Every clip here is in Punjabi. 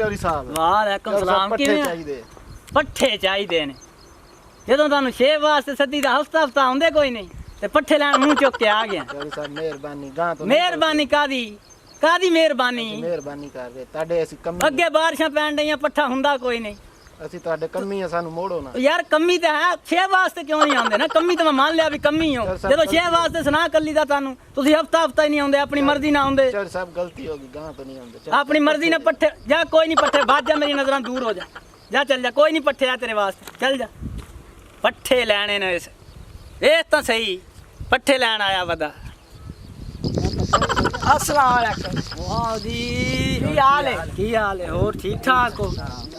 ਚੌਰੀ ਸਾਹਿਬ। ਵਾਲੇਕੁਮ ਸਲਾਮ। ਕਿਵੇਂ ਪੱਠੇ ਚਾਹੀਦੇ ਨੇ? ਜਦੋਂ ਤੁਹਾਨੂੰ ਸ਼ੇਰ ਵਾਸਤੇ ਸੱਦੀ ਦਾ ਹਫਤਾ ਆਉਂਦੇ ਕੋਈ ਨਹੀਂ ਤੇ ਪੱਠੇ ਲੈਣ ਮੂੰਹ ਚੁੱਕ ਕੇ ਆ ਗਿਆ। ਚੌਰੀ ਸਾਹਿਬ ਮਿਹਰਬਾਨੀ ਗਾਂ ਤੋਂ ਮਿਹਰਬਾਨੀ ਕਾਦੀ ਮਿਹਰਬਾਨੀ ਕਰ ਰਹੇ ਤੁਹਾਡੇ ਅਸੀਂ ਕੰਮੀ ਅੱਗੇ ਬਾਰਿਸ਼ਾਂ ਪੈਣ ਡਈਆਂ ਪੱਠਾ ਹੁੰਦਾ ਕੋਈ ਨਹੀਂ। ਅਸੀਂ ਤੁਹਾਡੇ ਕੰਮੀ ਆ ਸਾਨੂੰ ਮੋੜੋ ਨਾ ਯਾਰ। ਕੰਮੀ ਤਾਂ ਹੈ ਸ਼ੇਰ ਵਾਸਤੇ ਕਿਉਂ ਨਹੀਂ ਆਉਂਦੇ ਨਾ? ਕੰਮੀ ਤਾਂ ਮੈਂ ਮੰਨ ਲਿਆ ਵੀ ਕੰਮੀ ਹੋ। ਜਦੋਂ ਸ਼ੇਰ ਵਾਸਤੇ ਸੁਣਾ ਕੱਲੀ ਦਾ ਤੁਹਾਨੂੰ ਤੁਸੀਂ ਹਫਤਾ ਹੀ ਨਹੀਂ ਆਉਂਦੇ ਆਪਣੀ ਮਰਜ਼ੀ ਨਾਲ ਆਉਂਦੇ। ਚੌਰੀ ਸਾਹਿਬ ਗਲਤੀ ਹੋ ਗਈ ਗਾਂ ਤੋਂ ਨਹੀਂ ਆਉਂਦੇ ਆਪਣੀ ਮਰਜ਼ੀ ਨਾਲ ਪੱਠੇ ਜਾ ਕੋਈ ਨਹੀਂ ਪੱਠੇ ਬਾਜ ਜਾ ਮੇਰੀ ਨਜ਼ਰਾਂ ਦੂਰ ਹੋ ਜਾ ਚੱਲ ਜਾ ਕੋਈ ਨਹੀਂ ਪੱਠੇ ਆ ਤੇਰੇ ਵਾਸਤੇ ਚੱਲ ਜਾ। ਪੱਠੇ ਲੈਣੇ ਨੇ ਇਹ ਤਾਂ ਸਹੀ ਪੱਠੇ ਲੈਣ ਆਇਆ ਵਦਾ। अस्सलाम वालेकुम। वाह जी की हाल है और ठीक ठाक हो?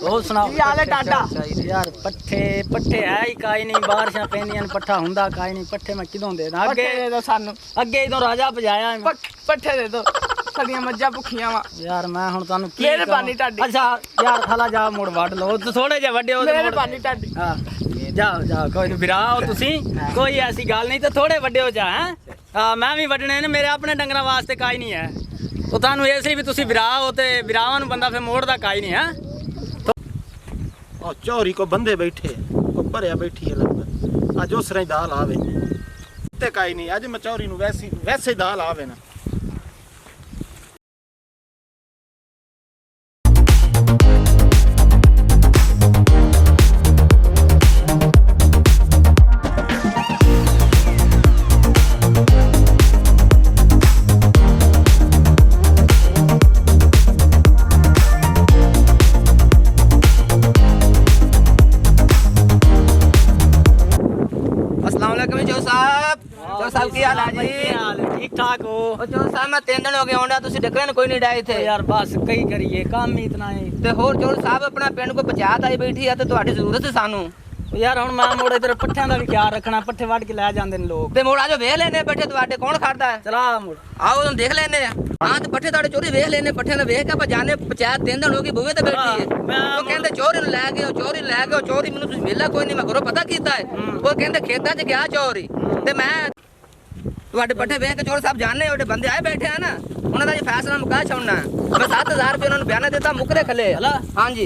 और सुनाओ की हाल है टाटा? यार पट्ठे है ही काई नहीं बारिशां पैंदियां पट्ठा हुंदा काई नहीं। पट्ठे मैं किदों दे दा? अगे दे दो सानू। अगे इदों राजा भजाया है पट्ठे दे दो सदियां मज्जां भुखियां वा। यार मैं हुण तानू की मेहरबानी टाडी। अच्छा यार थला जा मुड़ वड लो थोड़े जे वड्डे हो मेहरबानी टाडी। हां जा कोई नहीं बिरा हो तुसी कोई ऐसी गल नहीं तो थोड़े वड्डे हो जा। हैं हाँ मैं भी वड्डने ने मेरे अपने डंगरां वास्ते काई नहीं है। तो तुहानू इसलिए भी तुसी बिरा हो ते बिरावां नू बंदा फिर मोड़दा काई नहीं है। ओ चौरी को बंदे बैठे को भरिया बैठी है लगभग अज उस तरह दाल आवे ते काई नहीं अज मैं चौरी नू वैसे दाल आवे ना। ठीक ठाक हो? चोर साहब मैं 3 दिन हो गए आंदा तुसी डकरे कोई नहीं डाए थे यार बस कई करिए काम ही इतना है ते होर चोर साहब अपना पिंड को पंचायत आई बैठी है ते तुम्हारी जरूरत है सानू यार हुण मैं मोड़े तेरे पट्ठियां दा भी ख्याल रखना पट्ठे वड के ले जांदे ने लोग ते मोड़ा जो वेख लेने पट्ठे तुम्हारे कौन खाता है चला मोड़ आओ तुम देख लेने हां ते पट्ठे तुम्हारे चोरी वेख लेने पट्ठे ने वेख के पर जाने पंचायत 3 दिन हो गए बुवे ते बैठी है वो कहंदे चोरी ले गए चोरी मेनू तुसी मिला कोई नहीं मैं घरों पता कीता है वो कहंदे खेतां च गया चोरी ते मैं ਤੁਹਾਡੇ ਪੱਠੇ ਵੇਖ ਕੇ ਚੋਰ ਸਾਹਿਬ ਜਾਣੇ ਉਹਦੇ ਬੰਦੇ ਆਏ ਬੈਠੇ ਆ ਨਾ ਉਹਨਾਂ ਦਾ ਇਹ ਫੈਸਲਾ ਮੁਕਾ ਛੱਡਣਾ ਮੈਂ 7000 ਰੁਪਏ ਉਹਨਾਂ ਨੂੰ ਬਿਆਨਾ ਦਿੱਤਾ ਮੁਕਰੇ ਖਲੇ ਹਾਂਜੀ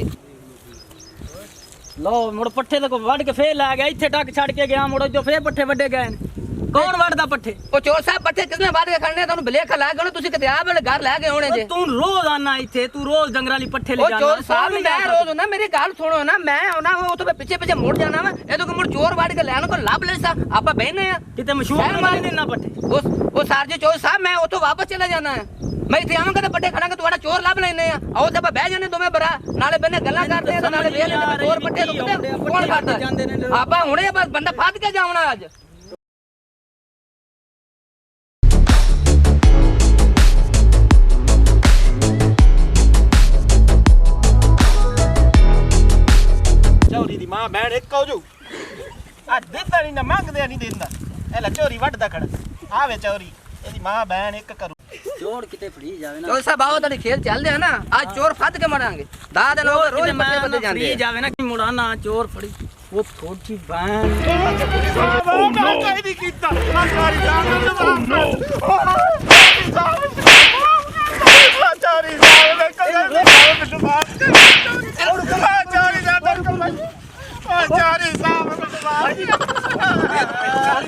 ਲੋ ਮੁੜ ਪੱਠੇ ਤੇ ਕੋ ਵੱਢ ਕੇ ਫੇਰ ਲੈ ਗਿਆ ਇੱਥੇ ਟੱਕ ਛੱਡ ਕੇ ਗਿਆ ਮੁੜ ਜੋ ਫੇਰ ਪੱਠੇ ਵੱਡੇ ਗਏ ਨੇ ਕੌਣ ਵੱਢਦਾ ਪੱਠੇ ਉਹ ਚੋਰ ਸਾਹਿਬ ਪੱਠੇ ਕਿਸਨੇ ਵੱਢ ਕੇ ਖੜਨੇ ਤੁਹਾਨੂੰ ਬਲੇਖਾ ਲਾ ਕੇ ਤੁਸੀਂ ਕਿਤੇ ਆਪ ਵਾਲੇ ਘਰ ਲੈ ਕੇ ਆਉਣੇ ਜੇ ਤੂੰ ਰੋਜ਼ ਆਣਾ ਇੱਥੇ ਤੂੰ ਰੋਜ਼ ਡੰਗਰਾਂ ਲਈ ਪੱਠੇ ਲੈ ਜਾਣਾ ਉਹ ਚੋਰ ਸਾਹਿਬ ਮੈਂ ਰੋਜ਼ ਨਾ ਮੇਰੀ ਗੱਲ ਸੁਣੋ ਨਾ ਮੈਂ ਆਉਣਾ ਉਹ ਤੋਂ ਪਿੱਛੇ ਮੁੜ ਜਾਣਾ ਵਾ ਇਹ ਤੋਂ ਮੁੜ ਚੋਰ ਵੱਢ ਕੇ ਲੈਣ ਕੋ ਲੱਭ ਲੈ ਸਾ ਆਪਾਂ ਬਹਿਨੇ ਆ ਕਿਤੇ ਮਸ਼ਹੂਰ ਮਾਰ ਦੇਣਾ ਪੱਠੇ ਉਹ ਸਰ ਜੀ ਚੋਰ ਸਾਹਿਬ ਮੈਂ ਉਥੋਂ ਵਾਪਸ ਚਲਾ ਜਾਣਾ ਹੈ ਮੈਂ ਇੱਥੇ ਆਵਾਂਗਾ ਤੇ ਪੱਠੇ ਖੜਾਂਗੇ ਤੁਹਾਡਾ ਚੋਰ ਲੱਭ ਲੈਨੇ ਆ ਆਓ ਤੇ ਆਪਾਂ ਬਹਿ ਜਾਂਦੇ ਦੋਵੇਂ ਭਰਾ ਨਾਲੇ ਬੰਨੇ ਗੱਲਾਂ ਕਰਦੇ ਆ ਨਾਲੇ ਵੇਖ ਲੈਂਦੇ ਚੋਰ ਪੱਠੇ ਲੁੱਟਦੇ ਕੌਣ ਕਰਦਾ ਆਪਾਂ ਹੁਣੇ ਬਸ ਬੰਦਾ ਫੱਦ ਕੇ ਜਾਵਣਾ ਅੱਜ चौरी दी मां बहन एक हो जो आ देता नहीं ना मांगदे नहीं देंदा ए ला चोरी वड्डदा खड़ा आवे चोरी एदी मां बहन एक करू चोर किते फड़ी जावे ना चोर साहब आओ तड़ी खेल चलदे हैं ना आज चोर फद के मरांगे दाद लोग रोज पत्ते बदे जांदे फड़ी जावे ना कि मुड़ा ना चोर फड़ी वो थोड़ी बहन मैं कहीं नहीं कीता आ सारी जान चोरी साहब ने कहा मार चोरी साहब चोरी साहब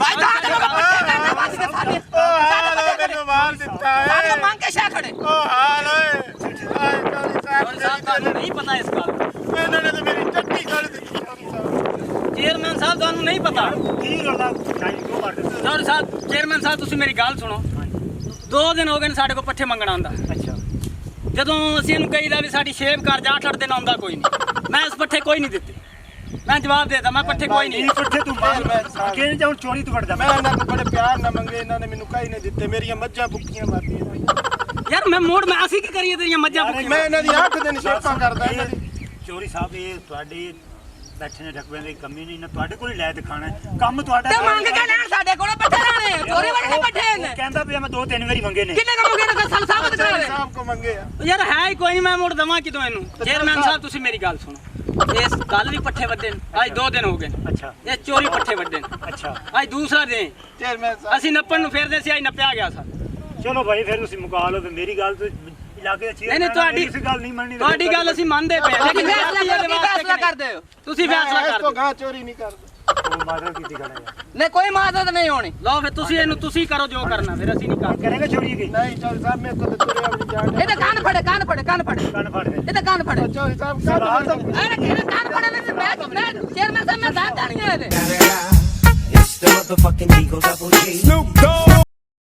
भाई मार देता है मांग के शा खड़े ओ हाल नहीं पता इस बात इन्होंने तो मेरी चट्टी कर दी चेयरमैन साहब ਤੁਹਾਨੂੰ ਨਹੀਂ ਪਤਾ ਚੌਰ ਸਾਹਿਬ ਚੇਅਰਮੈਨ ਸਾਹਿਬ ਤੁਸੀਂ ਮੇਰੀ ਗੱਲ ਸੁਣੋ 2 ਦਿਨ ਹੋ ਗਏ ਨੇ ਸਾਡੇ ਕੋਲ ਪੱਠੇ ਮੰਗਣ ਆਉਂਦਾ ਅੱਛਾ ਜਦੋਂ ਅਸੀਂ ਇਹਨੂੰ ਕਹੀਦਾ ਵੀ ਸਾਡੀ ਸ਼ੇਵ ਕਰ ਜਾ 8 ਦਿਨ ਆਉਂਦਾ ਕੋਈ ਨਹੀਂ ਮੈਂ ਇਸ ਪੱਠੇ ਕੋਈ ਨਹੀਂ ਦਿੱਤੇ ਮੈਂ ਜਵਾਬ ਦੇਤਾ ਮੈਂ ਪੱਠੇ ਕੋਈ ਨਹੀਂ ਪੱਠੇ ਤੂੰ ਮਾਰ ਕਿਹਨੇ ਜਾਉਂ ਚੋਰੀ ਤੂੰ ਵੜਦਾ ਮੈਂ ਇਹਨਾਂ ਕੋਲ ਬੜੇ ਪਿਆਰ ਨਾਲ ਮੰਗੇ ਇਹਨਾਂ ਨੇ ਮੈਨੂੰ ਕਾਈ ਨਹੀਂ ਦਿੱਤੇ ਮੇਰੀਆਂ ਮੱਝਾਂ ਭੁੱਖੀਆਂ ਮਰਦੀਆਂ ਯਾਰ ਮੈਂ ਮੋੜ ਮੈਂ ਅਸੀਂ ਕੀ ਕਰੀਏ ਤੇਰੀਆਂ ਮੱਝਾਂ ਭੁੱਖੀਆਂ ਮੈਂ ਇਹਨਾਂ ਦੀ 8 ਦਿਨ ਸ਼ੇਪਾਂ ਕਰਦਾ ਇਹਨਾਂ ਦੀ ਚੋਰੀ ਸਾਹਿਬ ਇਹ ਤੁਹਾਡੇ ਬੈਠੇ ਨੇ ਢਕਵੇਂ ਦੀ ਕਮੀ ਨਹੀਂ ਨਾ ਤੁਹਾਡੇ ਕੋਲ ਹੀ ਲੈ ਦਿਖਾਣਾ ਕੰਮ ਤੁਹਾਡਾ ਤੇ ਮੰਗ ਕੇ ਲੈਣ ਸਾਡੇ ਕੋਲੋਂ ਪੱਠੇ ਲੈਣੇ ਚੋਰੀ ਵੜਨੇ ਪੱਠੇ ਨੇ ਕਹਿੰਦਾ ਵੀ ਮੈਂ 2-3 ਵਾਰੀ ਮੰਗੇ ਨੇ ਕਿੰਨੇ ਕ ਮੰਗੇ ਨੇ ਸਾਲ ਸਾਹਿਬ ਦੇ ਸਾਹਿਬ ਕੋ ਮੰਗੇ ਆ ਯਾਰ ਹੈ ਹੀ ਕੋਈ ਨਹੀਂ ਮੈਂ ਮੋੜ ਦਵਾਂ ਕਿਦੋਂ ਇਹਨੂੰ ਚੇਅਰਮੈਨ ਸਾਹਿਬ ਤੁਸੀਂ ਮੇਰੀ ਗੱਲ ਸੁਣੋ ਇਸ ਕੱਲ ਵੀ ਪੱਠੇ ਵੱਡੇ ਨੇ ਅੱਜ 2 ਦਿਨ ਹੋ ਗਏ ਅੱਛਾ ਇਹ ਚੋਰੀ ਪੱਠੇ ਵੱਡੇ ਨੇ ਅੱਛਾ ਅੱਜ ਦੂਸਰਾ ਦਿਨ ਚੇਅਰਮੈਨ ਸਾਹਿਬ ਅਸੀਂ ਨੱਪਣ ਨੂੰ ਫੇਰਦੇ ਸੀ ਅੱਜ ਨੱਪਿਆ ਗਿਆ ਸਾ ਚਲੋ ਭਾਈ ਫਿਰ ਤੁਸੀਂ ਮੁਕਾ ਲਓ ਤੇ ਮੇਰੀ ਗੱਲ ਤੇ ਇਲਾਕੇ ਦੇ ਨਹੀਂ ਤੁਹਾਡੀ ਇਸ ਗੱਲ ਨਹੀਂ ਮੰਨਣੀ ਤੁਹਾਡੀ ਗੱਲ ਅਸੀਂ ਮੰਨਦੇ ਪਏ ਹਾਂ, ਲੇਕਿਨ ਫੈਸਲਾ ਕਰਦੇ ਹੋ ਤੁਸੀਂ ਫੈਸਲਾ ਇਸ ਕਰ ਤੋਂ ਦਿਓ। ਗਾਂ ਚੋਰੀ ਨਹੀਂ ਕਰਦਾ। ਉਹ ਮਾਦਰ ਕੀਤੀ ਗੱਲ ਹੈ ਨਹੀਂ ਕੋਈ ਮਾਦਤ ਨਹੀਂ ਹੋਣੀ। ਲਓ ਫਿਰ ਤੁਸੀਂ ਇਹਨੂੰ ਤੁਸੀਂ ਕਰੋ ਜੋ ਕਰਨਾ, ਫਿਰ ਅਸੀਂ ਨਹੀਂ ਕਰਦੇ। ਕਰੇਗਾ ਚੋਰੀ ਕੀ ਨਹੀਂ ਚੋਰੀ ਸਾਹਿਬ ਮੇਰੇ ਕੋਲ ਤੁਰਿਆ ਵੀ ਜਾਣ ਇਹਦੇ ਕੰਨ ਫੜੇ ਕੰਨ ਫੜੇ ਕੰਨ ਫੜੇ ਕੰਨ ਫੜ ਦੇ ਇਹਦੇ ਕੰਨ ਫੜੇ। ਚੋਰੀ ਸਾਹਿਬ ਕਾਹਦਾ ਅਰੇ ਕਿਹੜੇ ਕੰਨ ਫੜੇ ਨੇ? ਮੈਂ ਚੇਅਰਮੈਨ ਸਾਹਿਬ ਮੈਂ ਸਾਥ ਜਾਣੀ ਹੈ ਇਹਦੇ। It's the motherfucking Eagle Double G. Snoop Dogg.